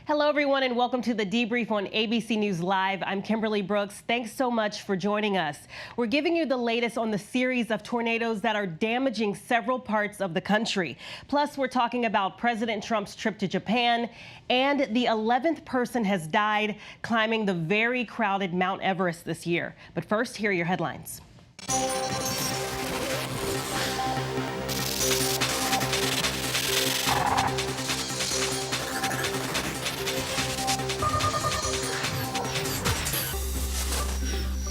Hello, everyone, and welcome to the Debrief on ABC News Live. I'm Kimberly Brooks. Thanks so much for joining us. We're giving you the latest on the series of tornadoes that are damaging several parts of the country. Plus, we're talking about President Trump's trip to Japan, and the 11th person has died climbing the very crowded Mount Everest this year. But first, here are your headlines.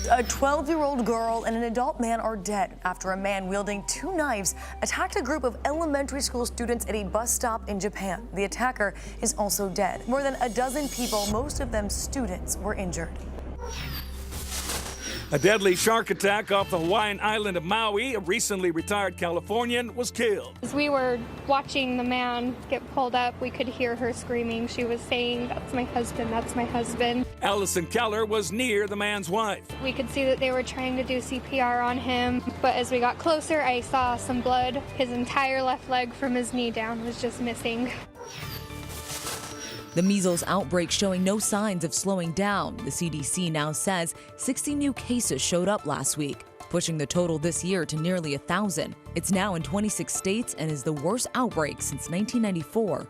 A 12-year-old girl and an adult man are dead after a man wielding 2 knives attacked a group of elementary school students at a bus stop in Japan. The attacker is also dead. More than a dozen people, most of them students, were injured. A deadly shark attack off the Hawaiian island of Maui. A recently retired Californian was killed. As we were watching the man get pulled up, we could hear her screaming. She was saying, "That's my husband, that's my husband." Allison Keller was near the man's wife. We could see that they were trying to do CPR on him, but as we got closer, I saw some blood. His entire left leg from his knee down was just missing. The measles outbreak showing no signs of slowing down. The CDC now says 60 new cases showed up last week, pushing the total this year to nearly 1,000. It's now in 26 states and is the worst outbreak since 1994.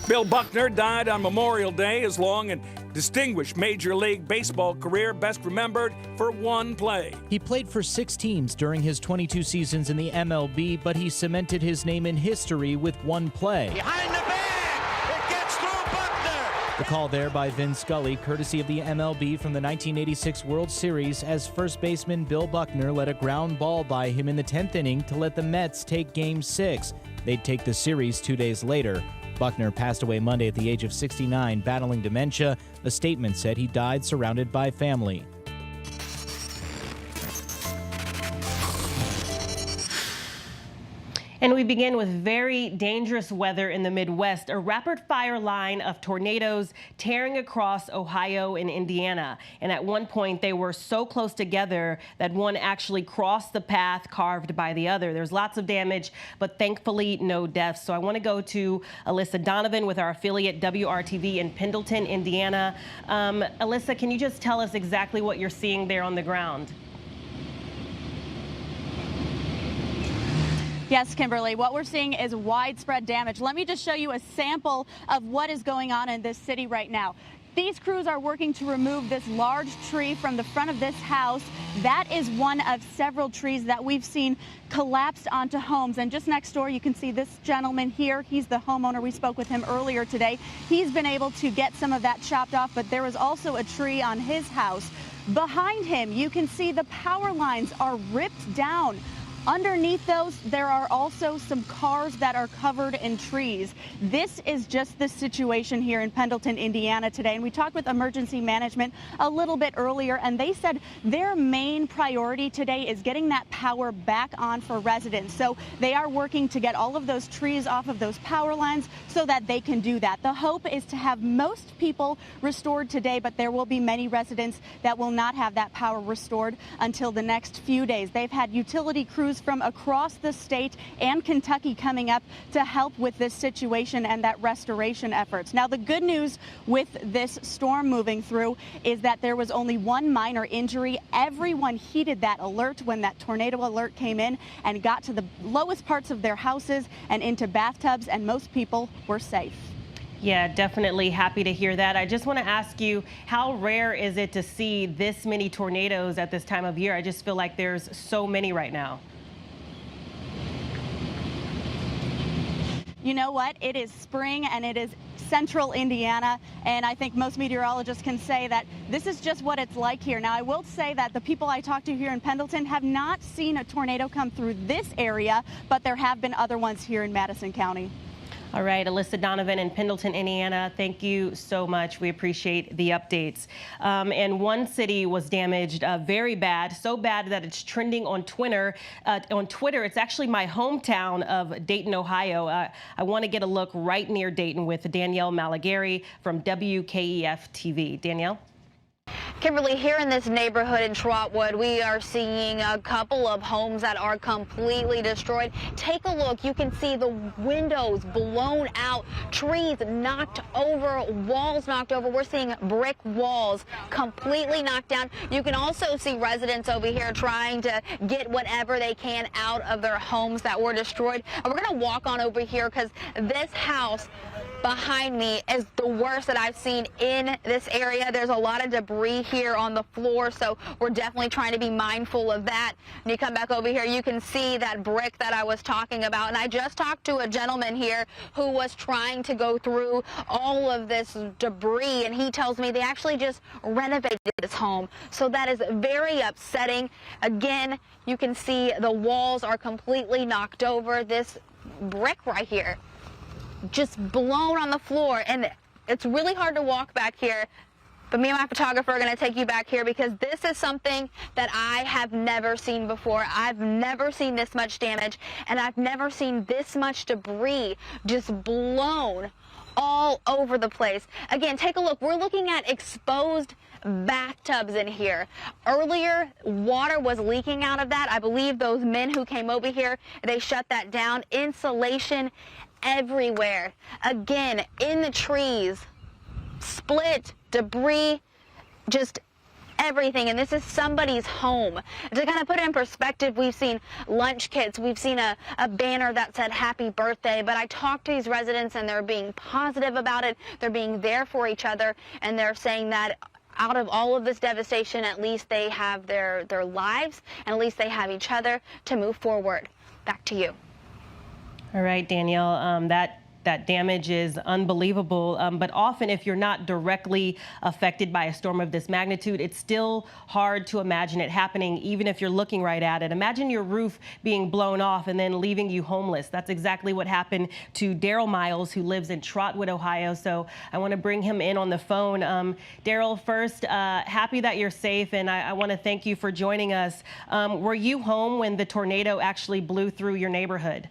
Bill Buckner died on Memorial Day. His long and distinguished Major League Baseball career best remembered for one play. He played for 6 teams during his 22 seasons in the MLB, but he cemented his name in history with one play. Behind the bag, it gets through Buckner. The call there by Vin Scully, courtesy of the MLB from the 1986 World Series, as first baseman Bill Buckner let a ground ball by him in the 10th inning to let the Mets take Game 6. They'd take the series 2 days later. Buckner passed away Monday at the age of 69, battling dementia. A statement said he died surrounded by family. And we begin with very dangerous weather in the Midwest, a rapid-fire line of tornadoes tearing across Ohio and Indiana. And at one point, they were so close together that one actually crossed the path carved by the other. There's lots of damage, but thankfully no deaths. So I want to go to Alyssa Donovan with our affiliate WRTV in Pendleton, Indiana. Alyssa, can you just tell us exactly what you're seeing there on the ground? Yes, Kimberly, what we're seeing is widespread damage. Let me just show you a sample of what is going on in this city right now. These crews are working to remove this large tree from the front of this house. That is one of several trees that we've seen collapsed onto homes. And just next door, you can see this gentleman here. He's the homeowner. We spoke with him earlier today. He's been able to get some of that chopped off, but there was also a tree on his house. Behind him, you can see the power lines are ripped down. Underneath those, there are also some cars that are covered in trees. This is just the situation here in Pendleton, Indiana today. And we talked with emergency management a little bit earlier, and they said their main priority today is getting that power back on for residents. So they are working to get all of those trees off of those power lines so that they can do that. The hope is to have most people restored today, but there will be many residents that will not have that power restored until the next few days. They've had utility crews from across the state and Kentucky coming up to help with this situation and that restoration efforts. Now, the good news with this storm moving through is that there was only one minor injury. Everyone heeded that alert when that tornado alert came in and got to the lowest parts of their houses and into bathtubs, and most people were safe. Yeah, definitely happy to hear that. I just want to ask you, how rare is it to see this many tornadoes at this time of year? I just feel like there's so many right now. You know what? It is spring and it is central Indiana, and I think most meteorologists can say that this is just what it's like here. Now, I will say that the people I talked to here in Pendleton have not seen a tornado come through this area, but there have been other ones here in Madison County. All right, Alyssa Donovan in Pendleton, Indiana, thank you so much. We appreciate the updates. And one city was damaged very bad, so bad that it's trending on Twitter. It's actually my hometown of Dayton, Ohio. I want to get a look right near Dayton with Danielle Malagari from WKEF TV. Danielle? Kimberly, here in this neighborhood in Trotwood, we are seeing a couple of homes that are completely destroyed. Take a look. You can see the windows blown out, trees knocked over, walls knocked over. We're seeing brick walls completely knocked down. You can also see residents over here trying to get whatever they can out of their homes that were destroyed. And we're going to walk on over here because this house behind me is the worst that I've seen in this area. There's a lot of debris here on the floor, so we're definitely trying to be mindful of that. And you come back over here, you can see that brick that I was talking about. And I just talked to a gentleman here who was trying to go through all of this debris, and he tells me they actually just renovated this home. So that is very upsetting. Again, you can see the walls are completely knocked over. This brick right here just blown on the floor, and it's really hard to walk back here, but me and my photographer are going to take you back here because this is something that I have never seen before. I've never seen this much damage, and I've never seen this much debris just blown all over the place. Again, take a look. We're looking at exposed bathtubs in here. Earlier, water was leaking out of that. I believe those men who came over here, they shut that down. Insulation everywhere. Again, in the trees, split, debris, just everything. And this is somebody's home. To kind of put it in perspective, we've seen lunch kits, we've seen a banner that said happy birthday, but I talked to these residents and they're being positive about it. They're being there for each other, and they're saying that out of all of this devastation, at least they have their lives, and at least they have each other to move forward. Back to you. All right, Danielle, that damage is unbelievable, but often if you're not directly affected by a storm of this magnitude, it's still hard to imagine it happening, even if you're looking right at it. Imagine your roof being blown off and then leaving you homeless. That's exactly what happened to Daryl Miles, who lives in Trotwood, Ohio. So I want to bring him in on the phone. Daryl, first, happy that you're safe, and I want to thank you for joining us. Were you home when the tornado actually blew through your neighborhood?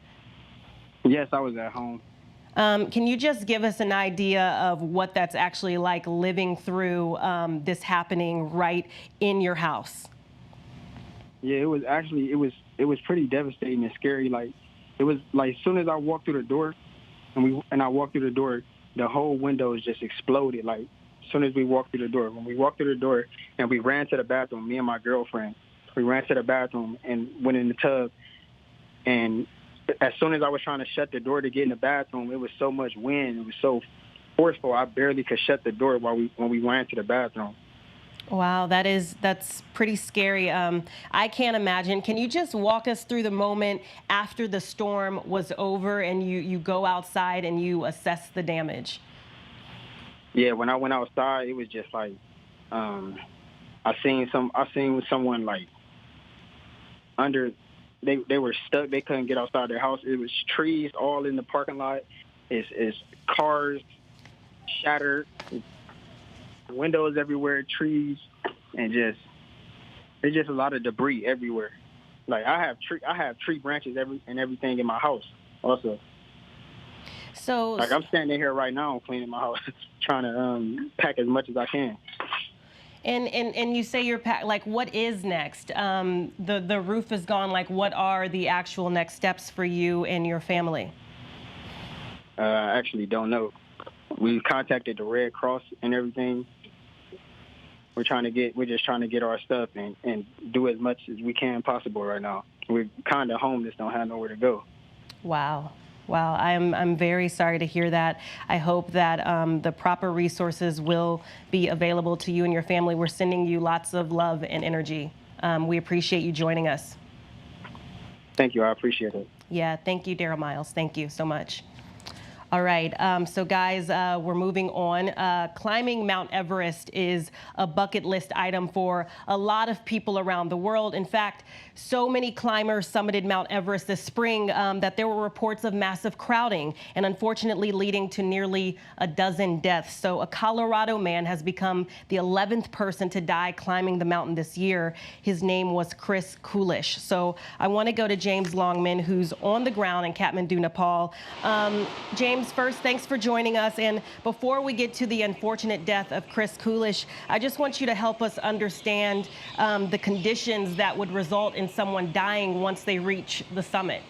Yes, I was at home. Can you just give us an idea of what that's actually like living through this happening right in your house? Yeah, it was actually, it was pretty devastating and scary. Like, it was like, as soon as I walked through the door and I walked through the door, the whole windows just exploded. Like, as soon as we walked through the door, when we walked through the door and we ran to the bathroom, me and my girlfriend, we ran to the bathroom and went in the tub, and as soon as I was trying to shut the door to get in the bathroom, it was so much wind. It was so forceful. I barely could shut the door when we went to the bathroom. Wow, that's pretty scary. I can't imagine. Can you just walk us through the moment after the storm was over and you go outside and you assess the damage? Yeah, when I went outside, it was just like I seen someone like under. They were stuck. They couldn't get outside their house. It was trees all in the parking lot. It's cars shattered, windows everywhere, trees, and there's just a lot of debris everywhere. Like I have tree branches and everything in my house also. So like I'm standing here right now cleaning my house, trying to pack as much as I can. And you say you're like, what is next? The roof is gone. Like, what are the actual next steps for you and your family? I actually don't know. We contacted the Red Cross and everything. We're just trying to get our stuff and do as much as we can possible right now. We're kind of homeless, don't have nowhere to go. Wow. Wow, I'm very sorry to hear that. I hope that the proper resources will be available to you and your family. We're sending you lots of love and energy. We appreciate you joining us. Thank you, I appreciate it. Yeah, thank you, Daryl Miles. Thank you so much. All right, so guys, we're moving on. Climbing Mount Everest is a bucket list item for a lot of people around the world. In fact, so many climbers summited Mount Everest this spring that there were reports of massive crowding and unfortunately leading to nearly a dozen deaths. So a Colorado man has become the 11th person to die climbing the mountain this year. His name was Chris Coolish. So I want to go to James Longman, who's on the ground in Kathmandu, Nepal. James, James, first, thanks for joining us. And before we get to the unfortunate death of Chris Coolish, I just want you to help us understand the conditions that would result in someone dying once they reach the summit.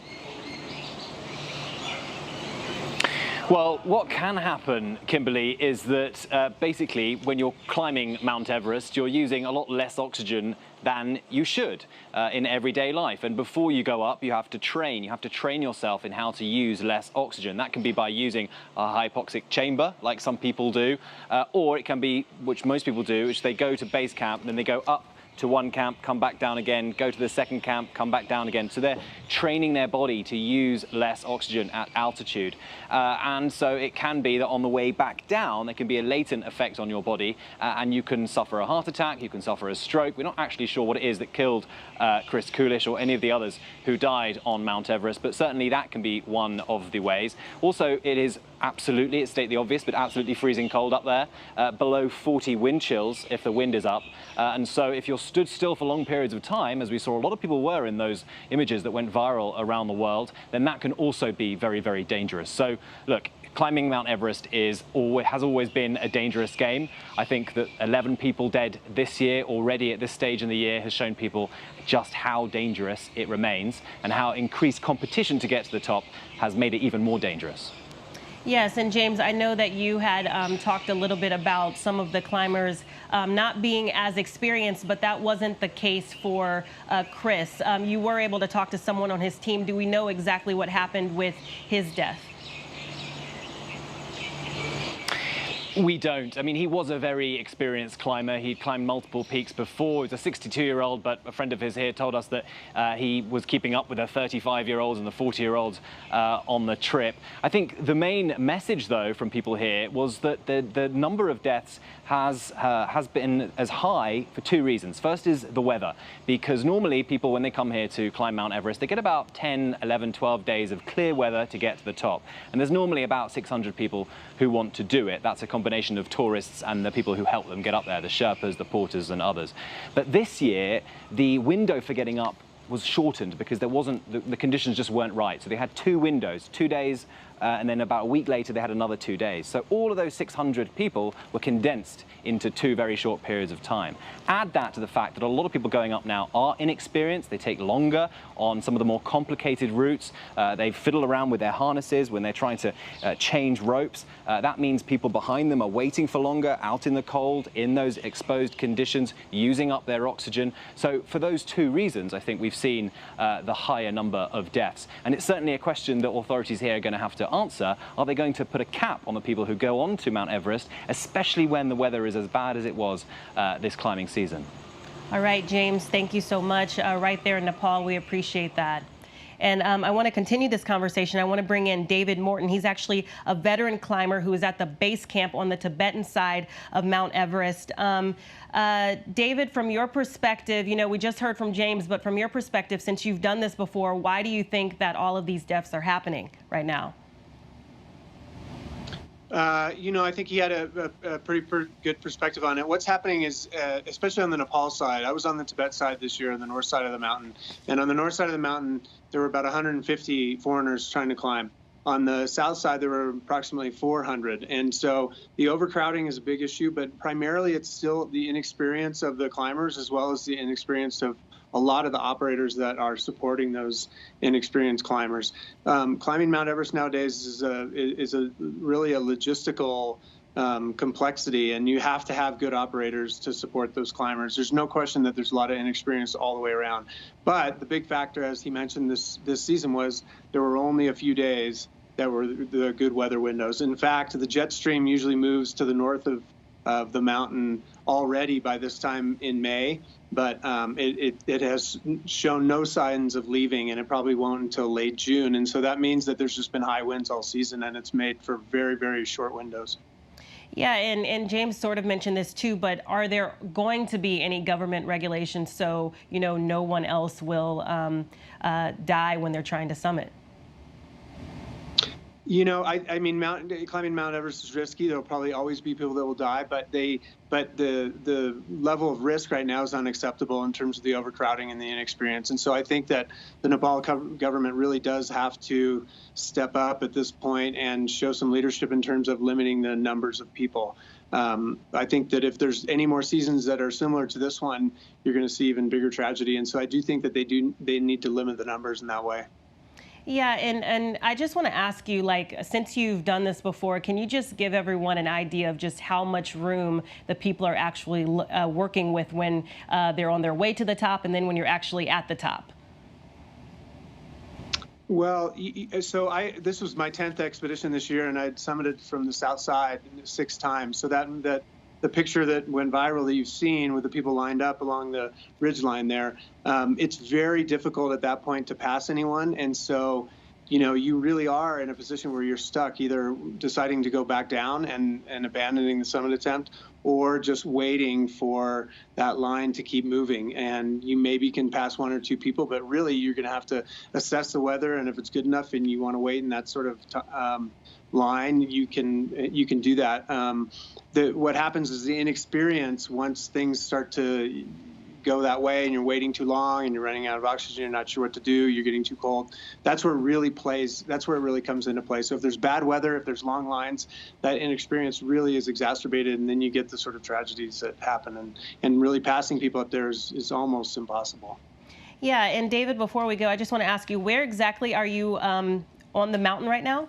Well, what can happen, Kimberly, is that basically when you're climbing Mount Everest, you're using a lot less oxygen than you should in everyday life. And before you go up, you have to train. You have to train yourself in how to use less oxygen. That can be by using a hypoxic chamber, like some people do, or it can be, which most people do, which they go to base camp, then they go up to one camp, come back down again, go to the second camp, come back down again. So they're training their body to use less oxygen at altitude. And so it can be that on the way back down, there can be a latent effect on your body and you can suffer a heart attack, you can suffer a stroke. We're not actually sure what it is that killed Chris Coolish or any of the others who died on Mount Everest, but certainly that can be one of the ways. Also, it is absolutely, it's state the obvious, but absolutely freezing cold up there, below 40 wind chills if the wind is up. And so if you're stood still for long periods of time, as we saw a lot of people were in those images that went viral around the world, then that can also be very, very dangerous. So look, climbing Mount Everest has always been a dangerous game. I think that 11 people dead this year already at this stage in the year has shown people just how dangerous it remains and how increased competition to get to the top has made it even more dangerous. Yes, and James, I know that you had talked a little bit about some of the climbers not being as experienced, but that wasn't the case for Chris. You were able to talk to someone on his team. Do we know exactly what happened with his death? We don't. I mean, he was a very experienced climber. He'd climbed multiple peaks before. He was a 62-year-old, but a friend of his here told us that he was keeping up with the 35-year-olds and the 40-year-olds on the trip. I think the main message, though, from people here was that the number of deaths has been as high for two reasons. First is the weather, because normally people, when they come here to climb Mount Everest, they get about 10, 11, 12 days of clear weather to get to the top. And there's normally about 600 people who want to do it. That's a combination of tourists and the people who help them get up there, the Sherpas, the porters and others. But this year, the window for getting up was shortened because there wasn't, the conditions just weren't right. So they had two windows, 2 days, and then about a week later they had another 2 days. So all of those 600 people were condensed into 2 very short periods of time. Add that to the fact that a lot of people going up now are inexperienced. They take longer on some of the more complicated routes. They fiddle around with their harnesses when they're trying to change ropes. That means people behind them are waiting for longer, out in the cold, in those exposed conditions, using up their oxygen. So for those two reasons, I think we've seen the higher number of deaths. And it's certainly a question that authorities here are going to have to answer. Are they going to put a cap on the people who go on to Mount Everest, especially when the weather is as bad as it was this climbing season? All right, James, thank you so much. Right there in Nepal, we appreciate that. And I want to continue this conversation. I want to bring in David Morton. He's actually a veteran climber who is at the base camp on the Tibetan side of Mount Everest. David, from your perspective, you know, we just heard from James, but from your perspective, since you've done this before, why do you think that all of these deaths are happening right now? You know, I think he had a pretty good perspective on it. What's happening is, especially on the Nepal side, I was on the Tibet side this year on the north side of the mountain. And on the north side of the mountain, there were about 150 foreigners trying to climb. On the south side, there were approximately 400. And so the overcrowding is a big issue, but primarily it's still the inexperience of the climbers as well as the inexperience of a lot of the operators that are supporting those inexperienced climbers. Climbing Mount Everest nowadays is really a logistical complexity, and you have to have good operators to support those climbers. There's no question that there's a lot of inexperience all the way around. But the big factor, as he mentioned this season, was there were only a few days that were the good weather windows. In fact, the jet stream usually moves to the north of the mountain already by this time in May, but it has shown no signs of leaving, and it probably won't until late June. And so that means that there's just been high winds all season, and it's made for very, very short windows. Yeah, and James sort of mentioned this too, but are there going to be any government regulations so, you know, no one else will die when they're trying to summit? You know, I mean, climbing Mount Everest is risky. There'll probably always be people that will die, but the level of risk right now is unacceptable in terms of the overcrowding and the inexperience. And so I think that the Nepal government really does have to step up at this point and show some leadership in terms of limiting the numbers of people. I think that if there's any more seasons that are similar to this one, you're going to see even bigger tragedy. And so I do think that they need to limit the numbers in that way. Yeah, and I just want to ask you, like, since you've done this before, can you just give everyone an idea of just how much room the people are actually working with when they're on their way to the top and then when you're actually at the top? Well, so this was my 10th expedition this year, and I'd summited from the south side 6 times. So that the picture that went viral that you've seen with the people lined up along the ridgeline there, it's very difficult at that point to pass anyone. And so, you know, you really are in a position where you're stuck, either deciding to go back down and abandoning the summit attempt, or just waiting for that line to keep moving. And you maybe can pass 1 or 2 people, but really you're going to have to assess the weather. And if it's good enough and you want to wait in that sort of line, you can do that. What happens is the inexperience, once things start to go that way and you're waiting too long and you're running out of oxygen, you're not sure what to do, you're getting too cold, that's where it really comes into play. So if there's bad weather, if there's long lines, that inexperience really is exacerbated, and then you get the sort of tragedies that happen, and really passing people up there is almost impossible. Yeah, and David, before we go, I just want to ask you, where exactly are you on the mountain right now?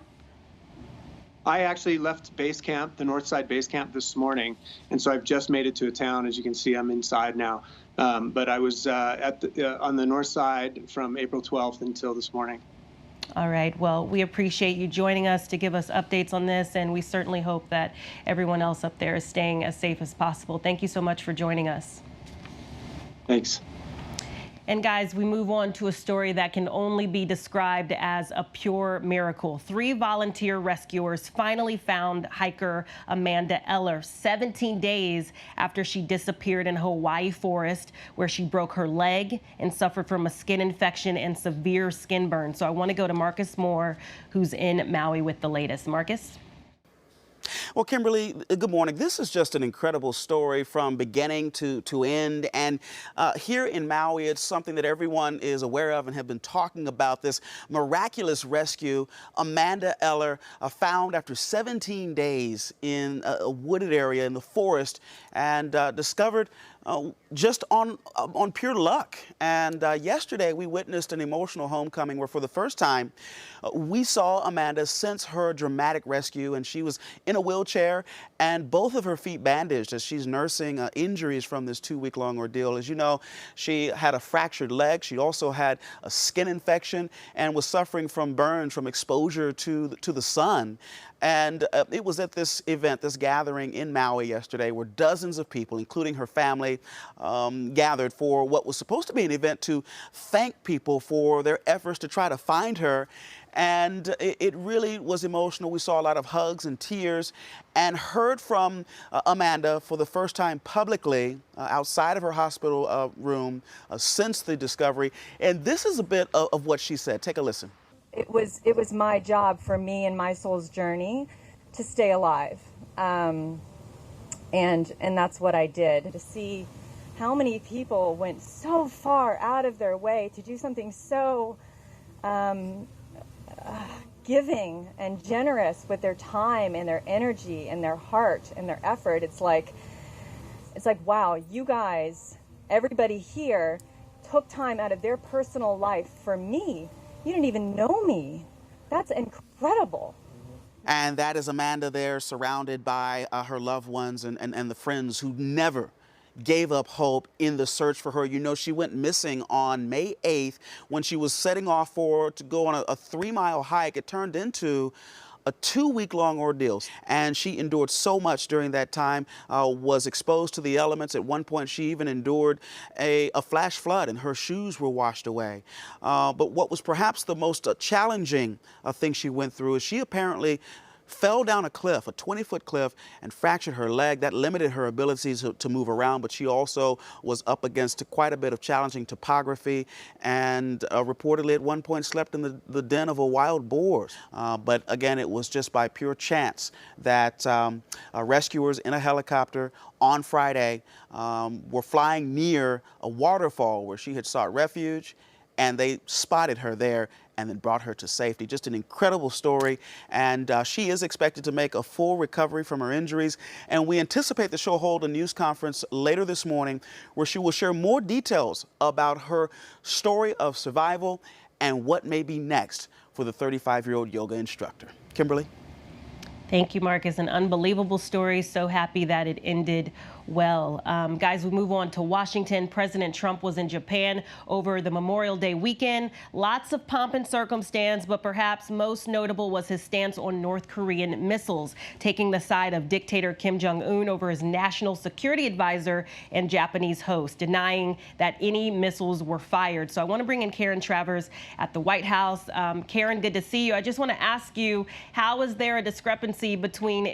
I actually left base camp, the north side base camp, this morning, and so I've just made it to a town. As you can see, I'm inside now. But I was on the north side from April 12th until this morning. All right. Well, we appreciate you joining us to give us updates on this, and we certainly hope that everyone else up there is staying as safe as possible. Thank you so much for joining us. Thanks. And guys, we move on to a story that can only be described as a pure miracle. 3 volunteer rescuers finally found hiker Amanda Eller 17 days after she disappeared in Hawaii forest, where she broke her leg and suffered from a skin infection and severe skin burn. So I want to go to Marcus Moore, who's in Maui with the latest. Marcus? Well, Kimberly, good morning. This is just an incredible story from beginning to end. And here in Maui, it's something that everyone is aware of and have been talking about, this miraculous rescue. Amanda Eller found after 17 days in a wooded area in the forest, and discovered just on pure luck. And yesterday we witnessed an emotional homecoming where for the first time we saw Amanda since her dramatic rescue, and she was in a wheelchair and both of her feet bandaged as she's nursing injuries from this 2-week-long ordeal. As you know, she had a fractured leg. She also had a skin infection and was suffering from burns from exposure to the sun. And it was at this event, this gathering in Maui yesterday, where dozens of people, including her family, gathered for what was supposed to be an event to thank people for their efforts to try to find her. And it really was emotional. We saw a lot of hugs and tears, and heard from Amanda for the first time publicly outside of her hospital room since the discovery. And this is a bit of what she said. Take a listen. It was my job, for me and my soul's journey, to stay alive, and that's what I did. To see how many people went so far out of their way to do something so giving and generous with their time and their energy and their heart and their effort. It's like, wow, you guys, everybody here took time out of their personal life for me. You didn't even know me. That's incredible. And that is Amanda there, surrounded by her loved ones and the friends who never gave up hope in the search for her. You know, she went missing on May 8th when she was setting off to go on a 3-mile hike. It turned into a 2-week-long ordeal, and she endured so much during that time, was exposed to the elements. At one point, she even endured a flash flood, and her shoes were washed away. But what was perhaps the most challenging thing she went through is she apparently fell down a cliff, a 20-foot cliff, and fractured her leg. That limited her abilities to move around, but she also was up against quite a bit of challenging topography and reportedly at one point slept in the den of a wild boar. But again, it was just by pure chance that rescuers in a helicopter on Friday were flying near a waterfall where she had sought refuge, and they spotted her there and then brought her to safety. Just an incredible story, and she is expected to make a full recovery from her injuries, and we anticipate that she'll hold a news conference later this morning where she will share more details about her story of survival and what may be next for the 35-year-old yoga instructor. Kimberly? Thank you, Marcus. An unbelievable story. So happy that it ended well. Guys, we move on to Washington. President Trump was in Japan over the Memorial Day weekend. Lots of pomp and circumstance, but perhaps most notable was his stance on North Korean missiles, taking the side of dictator Kim Jong-un over his national security advisor and Japanese host, denying that any missiles were fired. So I want to bring in Karen Travers at the White House. Karen, good to see you. I just want to ask you, how is there a discrepancy between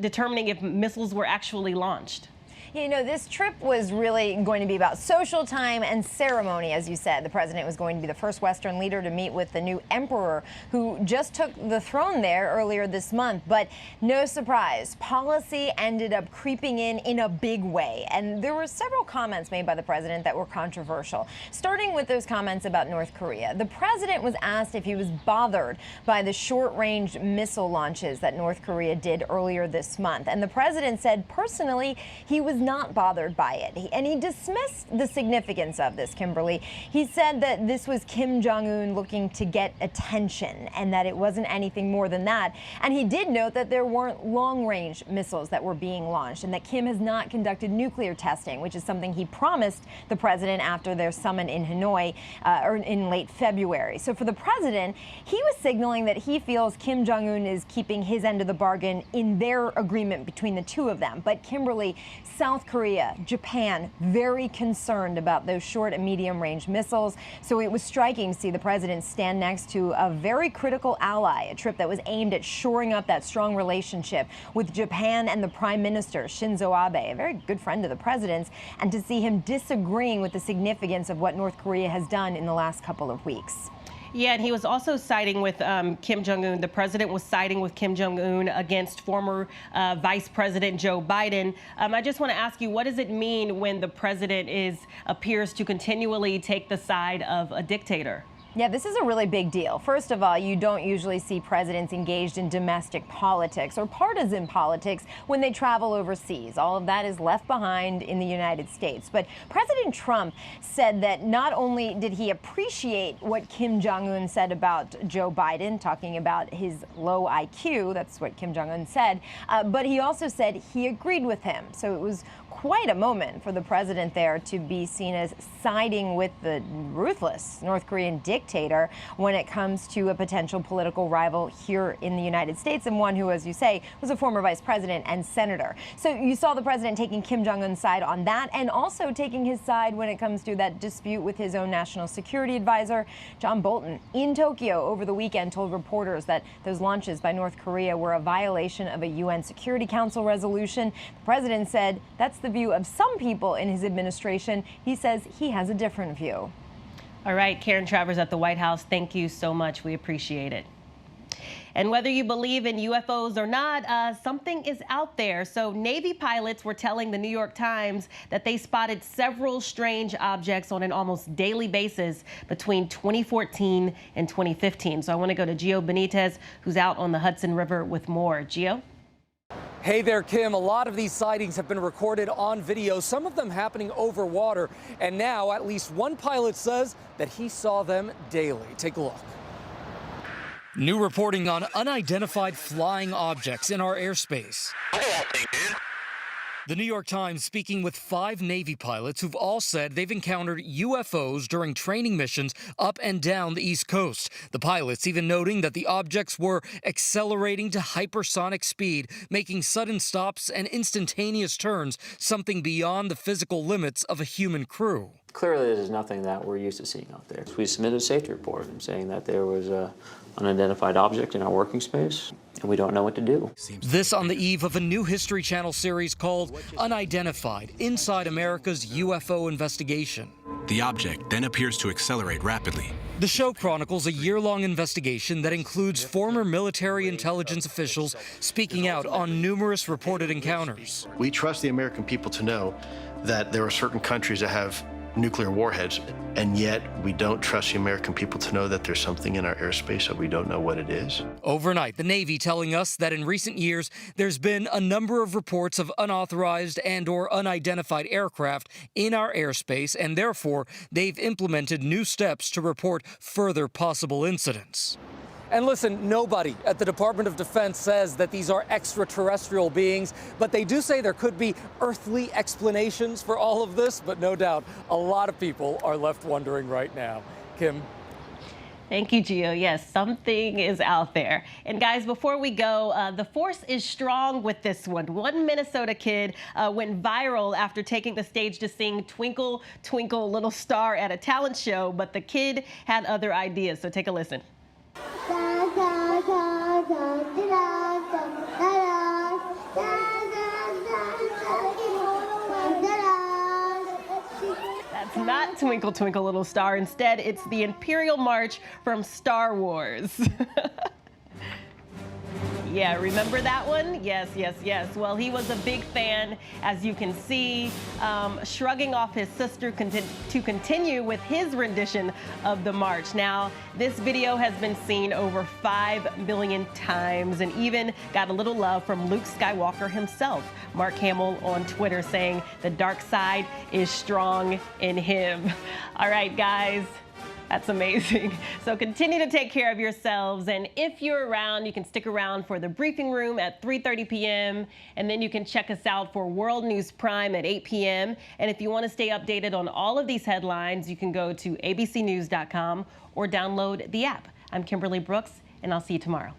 determining if missiles were actually launched? You know, this trip was really going to be about social time and ceremony, as you said. The president was going to be the first Western leader to meet with the new emperor, who just took the throne there earlier this month. But no surprise, policy ended up creeping in a big way. And there were several comments made by the president that were controversial, starting with those comments about North Korea. The president was asked if he was bothered by the short-range missile launches that North Korea did earlier this month. And the president said personally he was not bothered by it. And he dismissed the significance of this, Kimberly. He said that this was Kim Jong-un looking to get attention and that it wasn't anything more than that. And he did note that there weren't long-range missiles that were being launched and that Kim has not conducted nuclear testing, which is something he promised the president after their summit in Hanoi or in late February. So for the president, he was signaling that he feels Kim Jong-un is keeping his end of the bargain in their agreement between the two of them. But Kimberly, South Korea, Japan, very concerned about those short and medium range missiles. So it was striking to see the president stand next to a very critical ally, a trip that was aimed at shoring up that strong relationship with Japan and the Prime Minister, Shinzo Abe, a very good friend of the president's, and to see him disagreeing with the significance of what North Korea has done in the last couple of weeks. Yeah, and he was also siding with Kim Jong-un. The president was siding with Kim Jong-un against former Vice President Joe Biden. I just want to ask you, what does it mean when the president appears to continually take the side of a dictator? Yeah, this is a really big deal. First of all, you don't usually see presidents engaged in domestic politics or partisan politics when they travel overseas. All of that is left behind in the United States. But President Trump said that not only did he appreciate what Kim Jong-un said about Joe Biden, talking about his low IQ, that's what Kim Jong-un said, but he also said he agreed with him. So it was quite a moment for the president there to be seen as siding with the ruthless North Korean dictator when it comes to a potential political rival here in the United States, and one who, as you say, was a former vice president and senator. So you saw the president taking Kim Jong-un's side on that, and also taking his side when it comes to that dispute with his own national security advisor. John Bolton in Tokyo over the weekend told reporters that those launches by North Korea were a violation of a UN Security Council resolution. The president said that's the view of some people in his administration. He says he has a different view. All right, Karen Travers at the White House, thank you so much. We appreciate it. And whether you believe in UFOs or not, something is out there. So Navy pilots were telling the New York Times that they spotted several strange objects on an almost daily basis between 2014 and 2015. So I want to go to Gio Benitez, who's out on the Hudson River with more. Gio? Hey there, Kim. A lot of these sightings have been recorded on video, some of them happening over water. And now at least one pilot says that he saw them daily. Take a look. New reporting on unidentified flying objects in our airspace. The New York Times speaking with 5 Navy pilots who've all said they've encountered UFOs during training missions up and down the East Coast. The pilots even noting that the objects were accelerating to hypersonic speed, making sudden stops and instantaneous turns, something beyond the physical limits of a human crew. Clearly, this is nothing that we're used to seeing out there. We submitted a safety report saying that there was a unidentified object in our working space, and we don't know what to do. This on the eve of a new History Channel series called Unidentified: Inside America's UFO Investigation. The object then appears to accelerate rapidly. The show chronicles a year-long investigation that includes former military intelligence officials speaking out on numerous reported encounters. We trust the American people to know that there are certain countries that have nuclear warheads, and yet we don't trust the American people to know that there's something in our airspace that we don't know what it is. Overnight, the Navy telling us that in recent years, there's been a number of reports of unauthorized and/or unidentified aircraft in our airspace, and therefore, they've implemented new steps to report further possible incidents. And listen, nobody at the Department of Defense says that these are extraterrestrial beings, but they do say there could be earthly explanations for all of this, but no doubt a lot of people are left wondering right now. Kim? Thank you, Gio. Yes, something is out there. And guys, before we go, the force is strong with this one. One Minnesota kid went viral after taking the stage to sing Twinkle, Twinkle, Little Star at a talent show, but the kid had other ideas. So take a listen. That's not Twinkle, Twinkle, Little Star. Instead, it's the Imperial March from Star Wars. Yeah, remember that one? Yes, yes, yes. Well, he was a big fan, as you can see, shrugging off his sister to continue with his rendition of the march. Now, this video has been seen over 5 million times and even got a little love from Luke Skywalker himself. Mark Hamill on Twitter saying the dark side is strong in him. All right, guys. That's amazing. So continue to take care of yourselves. And if you're around, you can stick around for the briefing room at 3:30 p.m. And then you can check us out for World News Prime at 8 p.m. And if you want to stay updated on all of these headlines, you can go to abcnews.com or download the app. I'm Kimberly Brooks, and I'll see you tomorrow.